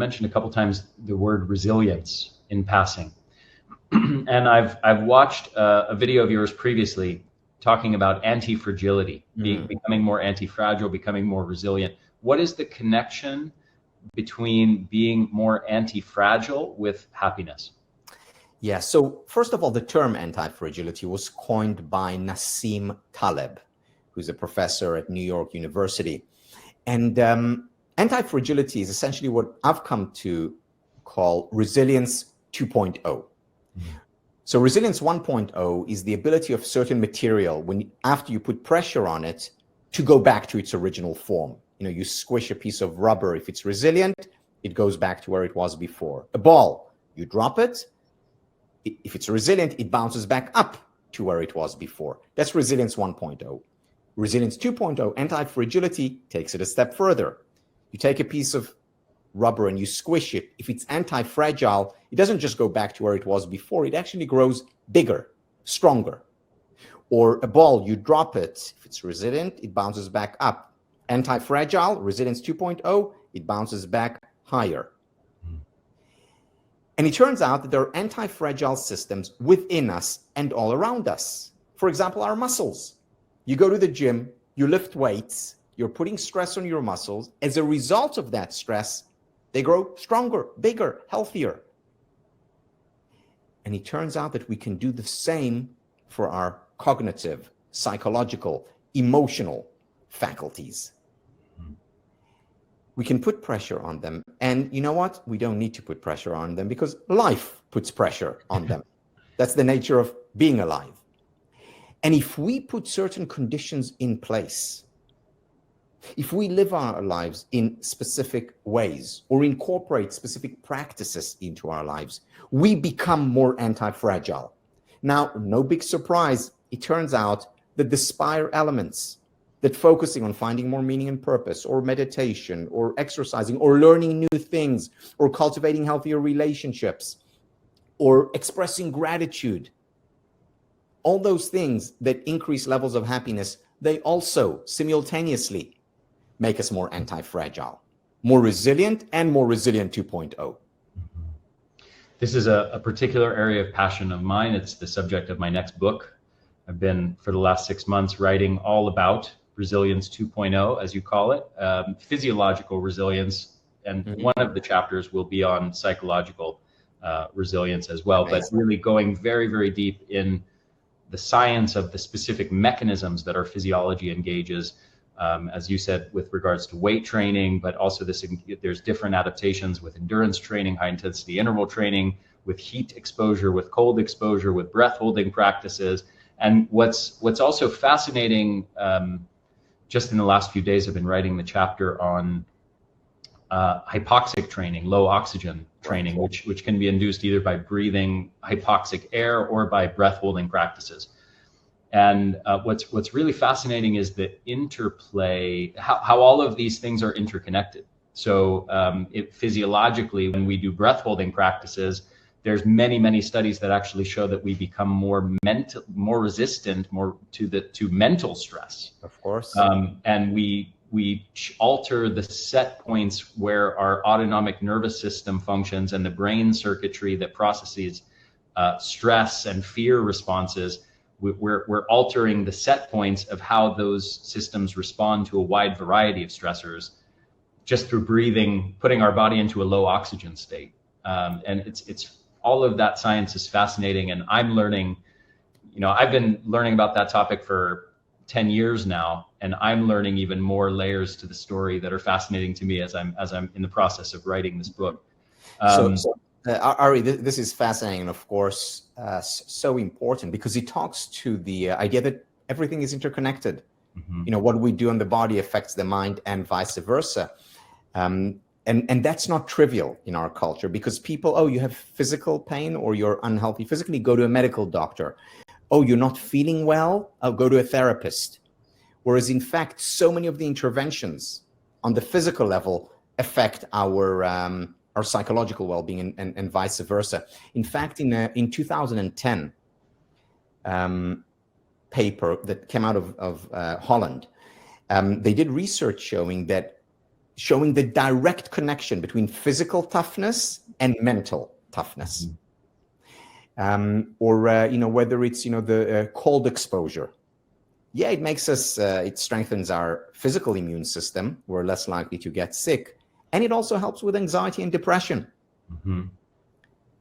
mentioned a couple times the word resilience in passing. And I've watched a video of yours previously talking about anti-fragility, becoming more anti-fragile, becoming more resilient. What is the connection between being more anti-fragile with happiness? Yeah, so first of all, the term anti-fragility was coined by Nassim Taleb, who's a professor at New York University. And anti-fragility is essentially what I've come to call resilience 2.0. So resilience 1.0 is the ability of certain material, after you put pressure on it, to go back to its original form. You know, you squish a piece of rubber. If it's resilient, it goes back to where it was before. A ball, you drop it. If it's resilient, it bounces back up to where it was before. That's resilience 1.0. Resilience 2.0, anti-fragility, takes it a step further. You take a piece of rubber and you squish it. If it's anti-fragile, it doesn't just go back to where it was before. It actually grows bigger, stronger. Or a ball, you drop it. If it's resilient, it bounces back up. Anti-fragile, resilience 2.0, it bounces back higher. And it turns out that there are anti-fragile systems within us and all around us. For example, our muscles. You go to the gym, you lift weights, you're putting stress on your muscles. As a result of that stress, they grow stronger, bigger, healthier. And it turns out that we can do the same for our cognitive, psychological, emotional faculties. We can put pressure on them. And you know what? We don't need to put pressure on them because life puts pressure on them. That's the nature of being alive. And if we put certain conditions in place, if we live our lives in specific ways or incorporate specific practices into our lives, we become more anti-fragile. Now, no big surprise, it turns out that the SPIRE elements, that focusing on finding more meaning and purpose, or meditation, or exercising, or learning new things, or cultivating healthier relationships, or expressing gratitude, all those things that increase levels of happiness, they also simultaneously make us more anti-fragile, more resilient, and more resilient 2.0. This is a particular area of passion of mine. It's the subject of my next book. I've been, for the last 6 months, writing all about resilience 2.0, as you call it, physiological resilience. And one of the chapters will be on psychological resilience as well. Amazing. But really going very, very deep in the science of the specific mechanisms that our physiology engages, as you said, with regards to weight training, but also there's different adaptations with endurance training, high intensity interval training, with heat exposure, with cold exposure, with breath holding practices. And what's also fascinating, just in the last few days, I've been writing the chapter on hypoxic training, low oxygen training, which can be induced either by breathing hypoxic air or by breath holding practices. And what's really fascinating is the interplay, how all of these things are interconnected. So physiologically, when we do breath holding practices, there's many studies that actually show that we become more resistant, to mental stress. Of course. And we alter the set points where our autonomic nervous system functions and the brain circuitry that processes stress and fear responses. We're altering the set points of how those systems respond to a wide variety of stressors just through breathing, putting our body into a low oxygen state. And it's all of that science is fascinating. And I'm learning, I've been learning about that topic for 10 years now, and I'm learning even more layers to the story that are fascinating to me as I'm in the process of writing this book. Ari, this is fascinating, and of course, so important because it talks to the idea that everything is interconnected. Mm-hmm. What we do in the body affects the mind and vice versa. And that's not trivial in our culture because people, you have physical pain or you're unhealthy physically, go to a medical doctor. Oh, you're not feeling well? I'll go to a therapist. Whereas in fact, so many of the interventions on the physical level affect our psychological well-being and vice versa. In fact, in 2010 paper that came out of Holland, they did research showing that showing the direct connection between physical toughness and mental toughness. Or whether it's the cold exposure. Yeah, it makes us, it strengthens our physical immune system. We're less likely to get sick. And it also helps with anxiety and depression.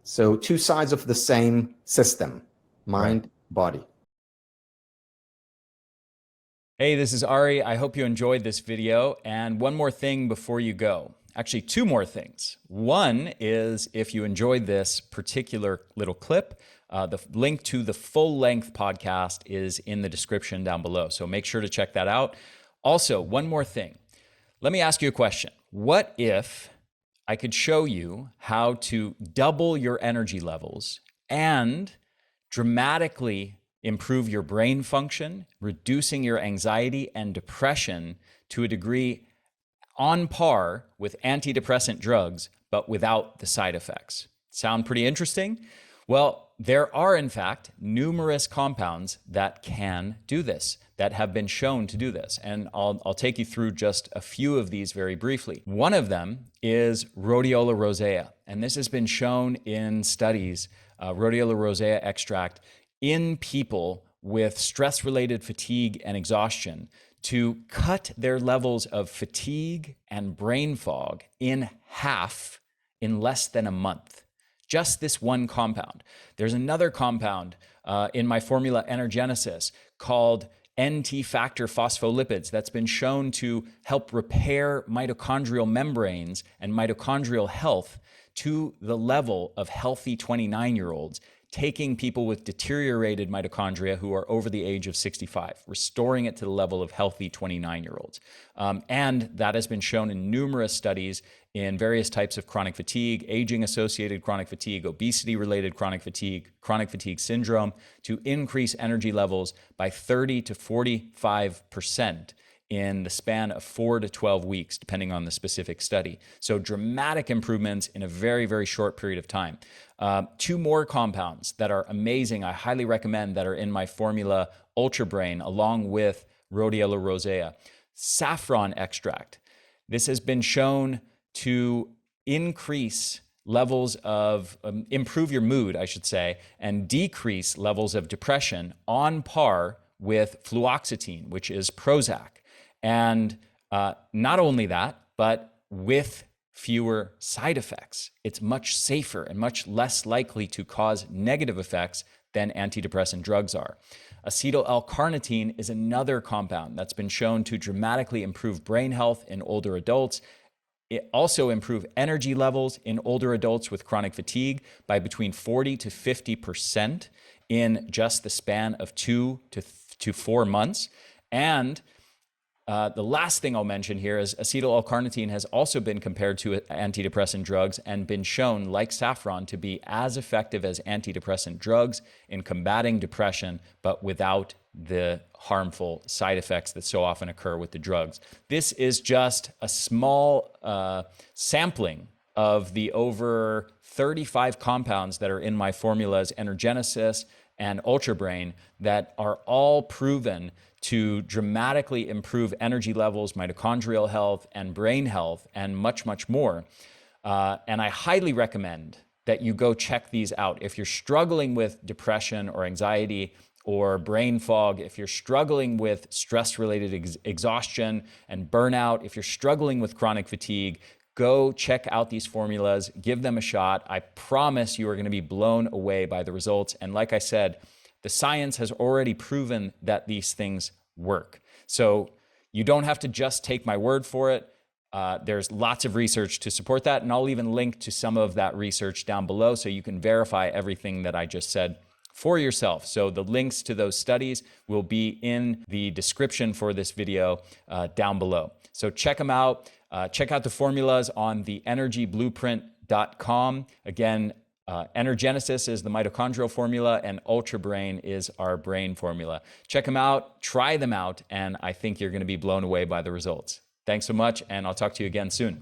So two sides of the same system, mind, body. Hey, this is Ari. I hope you enjoyed this video. And one more thing before you go. Actually, two more things. One is, if you enjoyed this particular little clip, the link to the full-length podcast is in the description down below. So make sure to check that out. Also, one more thing. Let me ask you a question. What if I could show you how to double your energy levels and dramatically improve your brain function, reducing your anxiety and depression to a degree on par with antidepressant drugs, but without the side effects? Sound pretty interesting? Well, there are, in fact, numerous compounds that can do this, that have been shown to do this. And I'll take you through just a few of these very briefly. One of them is rhodiola rosea. And this has been shown in studies, rhodiola rosea extract, in people with stress-related fatigue and exhaustion, to cut their levels of fatigue and brain fog in half in less than a month. Just this one compound. There's another compound in my formula Energenesis called NT-factor phospholipids that's been shown to help repair mitochondrial membranes and mitochondrial health to the level of healthy 29-year-olds, taking people with deteriorated mitochondria who are over the age of 65, restoring it to the level of healthy 29-year-olds. And that has been shown in numerous studies in various types of chronic fatigue, aging-associated chronic fatigue, obesity-related chronic fatigue syndrome, to increase energy levels by 30 to 45% in the span of 4 to 12 weeks, depending on the specific study. So dramatic improvements in a very, very short period of time. Two more compounds that are amazing, I highly recommend, that are in my formula Ultra Brain, along with rhodiola rosea. Saffron extract. This has been shown to increase levels of, improve your mood, I should say, and decrease levels of depression on par with fluoxetine, which is Prozac. And not only that, but with fewer side effects. It's much safer and much less likely to cause negative effects than antidepressant drugs are. Acetyl L-carnitine is another compound that's been shown to dramatically improve brain health in older adults. It also improve energy levels in older adults with chronic fatigue by between 40 to 50% in just the span of 2 to 4 months. And the last thing I'll mention here is acetyl L-carnitine has also been compared to antidepressant drugs and been shown, like saffron, to be as effective as antidepressant drugs in combating depression, but without the harmful side effects that so often occur with the drugs. This is just a small sampling of the over 35 compounds that are in my formulas Energenesis and Ultra Brain that are all proven to dramatically improve energy levels, mitochondrial health, and brain health, and much, much more. And I highly recommend that you go check these out. If you're struggling with depression or anxiety or brain fog, if you're struggling with stress-related exhaustion and burnout, if you're struggling with chronic fatigue, go check out these formulas, give them a shot. I promise you are going to be blown away by the results. And like I said, the science has already proven that these things work. So you don't have to just take my word for it. There's lots of research to support that, and I'll even link to some of that research down below so you can verify everything that I just said for yourself. So the links to those studies will be in the description for this video down below. So check them out. Check out the formulas on theenergyblueprint.com. Again, Energenesis is the mitochondrial formula, and Ultra Brain is our brain formula. Check them out, try them out, and I think you're going to be blown away by the results. Thanks so much, and I'll talk to you again soon.